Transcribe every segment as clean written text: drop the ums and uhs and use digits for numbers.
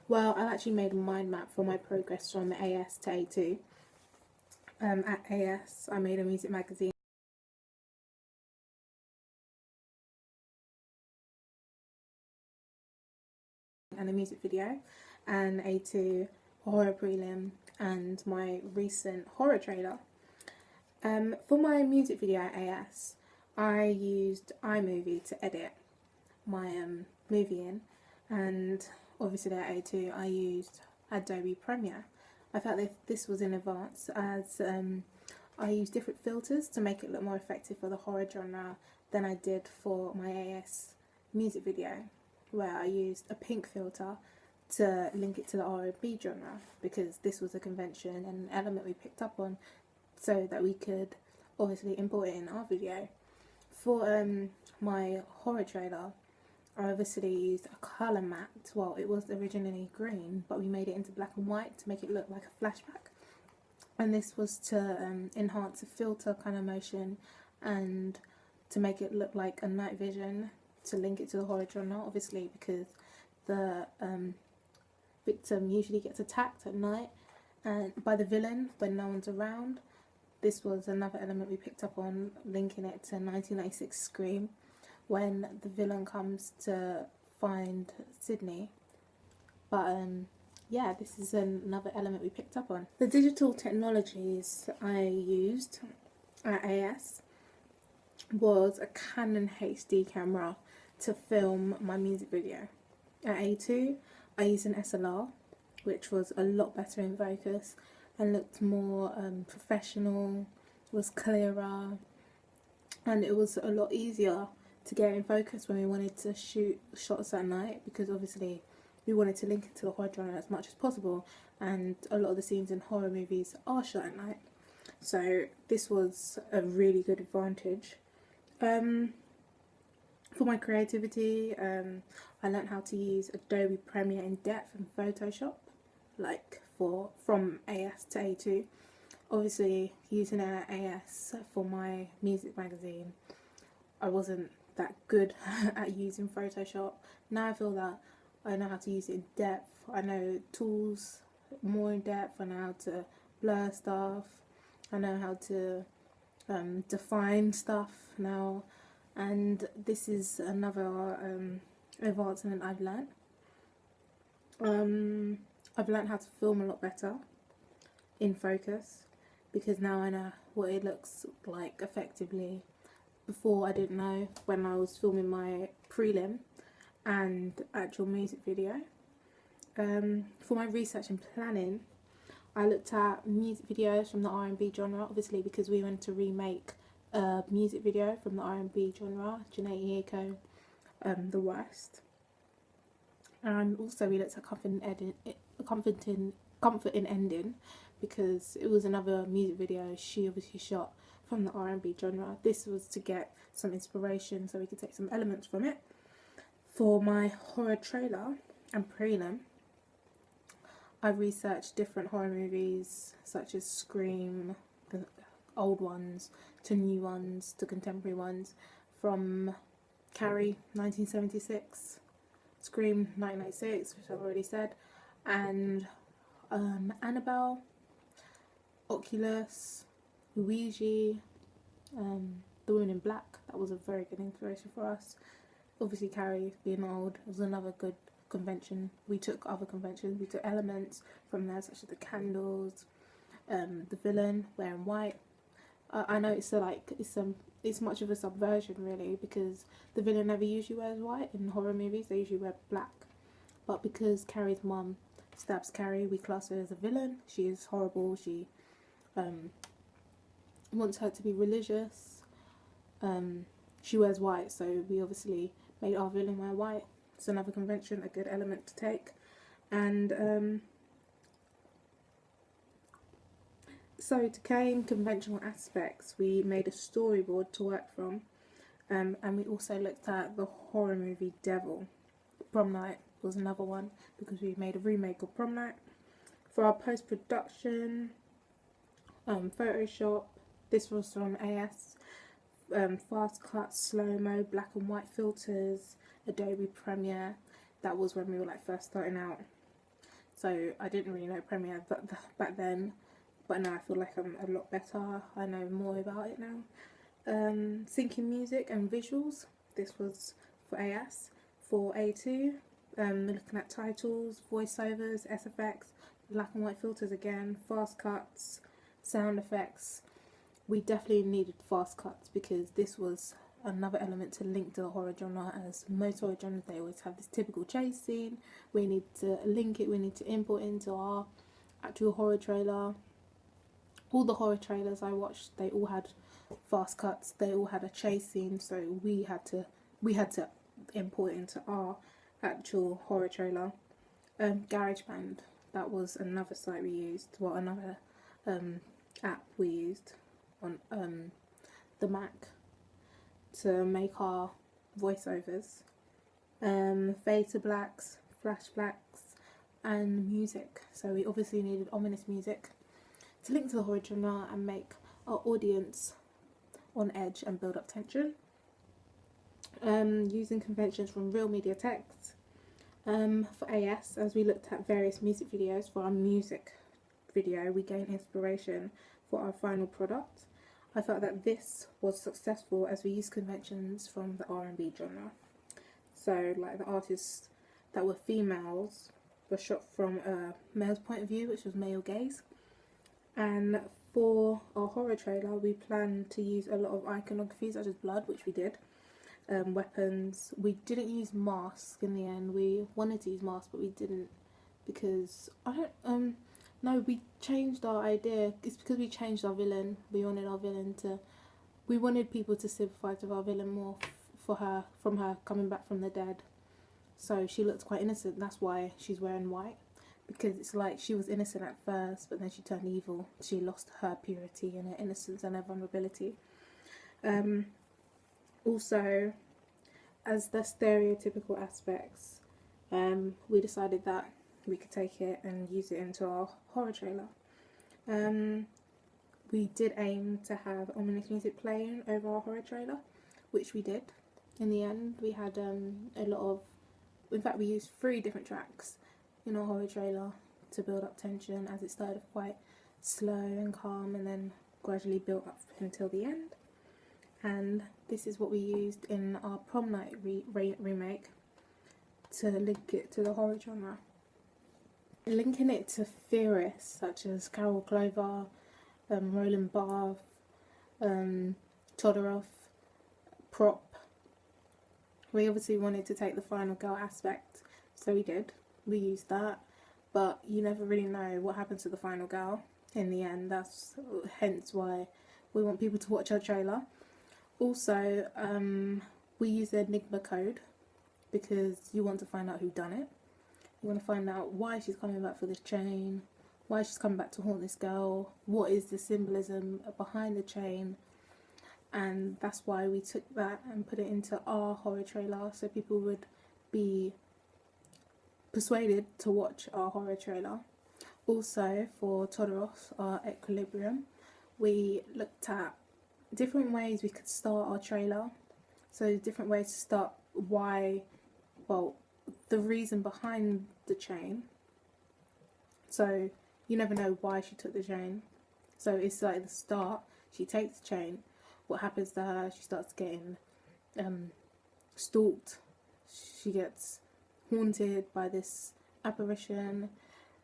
Well, I actually made a mind map for my progress from AS to A2. At AS, I made a music magazine and a music video, and A2, a horror prelim, and my recent horror trailer. For my music video at AS, I used iMovie to edit my movie in, and obviously at A2 I used Adobe Premiere. I felt that this was in advance as I used different filters to make it look more effective for the horror genre than I did for my AS music video, where I used a pink filter to link it to the R&B genre, because this was a convention and an element we picked up on so that we could obviously import it in our video. For my horror trailer, I obviously used a colour matte. Well, it was originally green, but we made it into black and white to make it look like a flashback. And this was to enhance a filter kind of motion and to make it look like a night vision, to link it to the horror genre, obviously, because the victim usually gets attacked at night and by the villain when no one's around. This was another element we picked up on, linking it to 1996 Scream, when the villain comes to find Sydney. But yeah, this is another element we picked up on. The digital technologies I used at AS was a Canon HD camera to film my music video. At A2, I used an SLR, which was a lot better in focus and looked more professional, was clearer, and it was a lot easier to get in focus when we wanted to shoot shots at night, because obviously we wanted to link it to the horror genre as much as possible, and a lot of the scenes in horror movies are shot at night, so this was a really good advantage. For my creativity, I learned how to use Adobe Premiere in depth and Photoshop, like from AS to A2. Obviously, using it at AS for my music magazine, I wasn't that good at using Photoshop. Now I feel that I know how to use it in depth. I know tools more in depth. I know how to blur stuff. I know how to define stuff now, and this is another advancement I've learned. I've learned how to film a lot better in focus, because now I know what it looks like effectively. Before I didn't know when I was filming my prelim and actual music video. For my research and planning, I looked at music videos from the R&B genre, obviously because we wanted to remake a music video from the R&B genre, Jhené Aiko, The Worst. And also we looked at Comfort in Ending, because it was another music video she obviously shot from the R&B genre. This was to get some inspiration so we could take some elements from it. For my horror trailer and prelim, I researched different horror movies such as Scream, the old ones to new ones to contemporary ones, from Carrie 1976, Scream 1996, which I've already said, and Annabelle, Oculus, Ouija, The Woman in Black. That was a very good inspiration for us. Obviously Carrie being old was another good convention. We took other conventions, we took elements from there such as the candles, the villain wearing white. I know it's much of a subversion really, because the villain never usually wears white in horror movies, they usually wear black. But because Carrie's mum stabs Carrie, we class her as a villain. She is horrible, she wants her to be religious. She wears white, so we obviously made our villain wear white. It's another convention, a good element to take. And so to gain conventional aspects, we made a storyboard to work from, and we also looked at the horror movie Devil. Prom Night was another one, because we made a remake of Prom Night. For our post-production, Photoshop, this was from AS, fast cut, slow-mo, black and white filters, Adobe Premiere. That was when we were like first starting out. so I didn't really know Premiere back then, but now I feel like I'm a lot better. I know more about it now. Syncing music and visuals. This was for AS. For A2, looking at titles, voiceovers, SFX, black and white filters again, fast cuts, sound effects. We definitely needed fast cuts because this was another element to link to the horror genre, as most horror genres, they always have this typical chase scene. We need to link it, we need to import into our actual horror trailer. All the horror trailers I watched, they all had fast cuts, they all had a chase scene, so we had to import it into our actual horror trailer. GarageBand, that was another site we used, well, another app we used on the Mac to make our voiceovers. Fade to blacks, flash blacks, and music. So we obviously needed ominous music to link to the horror genre and make our audience on edge and build up tension. Using conventions from Real Media Text. For AS, as we looked at various music videos for our music video, we gained inspiration for our final product. I felt that this was successful as we used conventions from the R&B genre. So like the artists that were females were shot from a male's point of view, which was male gaze. And for our horror trailer, we planned to use a lot of iconography such as blood, which we did. Weapons. We didn't use masks in the end. We wanted to use masks, but we didn't because no, we changed our idea. It's because we changed our villain. We wanted people to sympathise with our villain more from her coming back from the dead. So she looked quite innocent. That's why she's wearing white, because it's like she was innocent at first, but then she turned evil. She lost her purity and her innocence and her vulnerability. Also, as the stereotypical aspects, we decided that we could take it and use it into our horror trailer. We did aim to have ominous music playing over our horror trailer, which we did. In the end, we had a lot of, in fact we used 3 different tracks in our horror trailer to build up tension, as it started off quite slow and calm and then gradually built up until the end. And this is what we used in our Prom Night remake to link it to the horror genre. Linking it to theorists such as Carol Clover, Roland Barthes, Todorov, Prop. We obviously wanted to take the final girl aspect, so we did. We used that, but you never really know what happens to the final girl in the end. That's hence why we want people to watch our trailer. Also, we use the Enigma code because you want to find out who done it. You want to find out why she's coming back for this chain, why she's coming back to haunt this girl, what is the symbolism behind the chain. And that's why we took that and put it into our horror trailer, so people would be persuaded to watch our horror trailer. Also, for Todorov, our Equilibrium, we looked at different ways we could start our trailer. So different ways to start the reason behind the chain. So you never know why she took the chain. So it's like the start, she takes the chain. What happens to her? She starts getting stalked. She gets haunted by this apparition.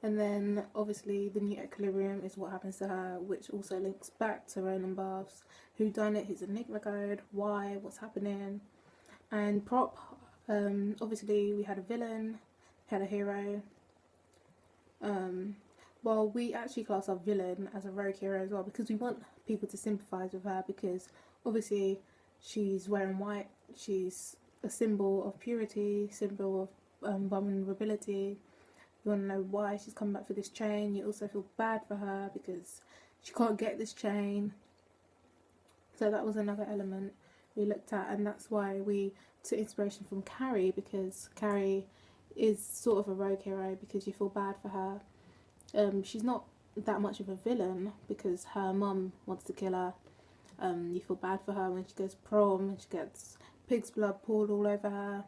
And then obviously the new Equilibrium is what happens to her, which also links back to Roland Barthes, who done it, his Enigma code, why, what's happening. And Prop, obviously we had a villain, had a hero. Well, we actually class our villain as a rogue hero as well, because we want people to sympathise with her, because obviously she's wearing white, she's a symbol of purity, symbol of vulnerability. You want to know why she's coming back for this chain. You also feel bad for her because she can't get this chain. So that was another element we looked at, and that's why we took inspiration from Carrie, because Carrie is sort of a rogue hero because you feel bad for her. She's not that much of a villain because her mum wants to kill her. You feel bad for her when she goes to prom and she gets pig's blood poured all over her.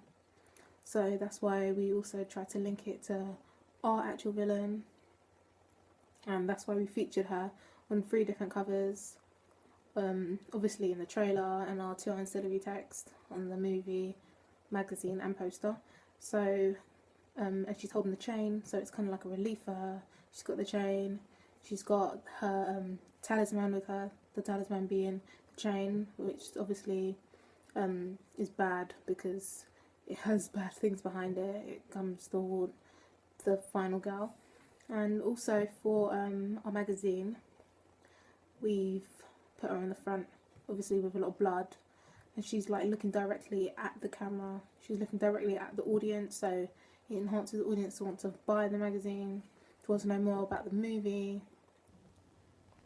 So that's why we also try to link it to our actual villain, and that's why we featured her on 3 different covers. Obviously in the trailer and our 2 ancillary text on the movie, magazine and poster. So and she's holding the chain, so it's kind of like a relief for her. She's got the chain, she's got her talisman with her, the talisman being the chain, which obviously is bad because it has bad things behind it. It comes toward the final girl. And also for our magazine, we've put her in the front, obviously with a lot of blood, and she's like looking directly at the camera. She's looking directly at the audience, so it enhances the audience to want to buy the magazine, to want to know more about the movie,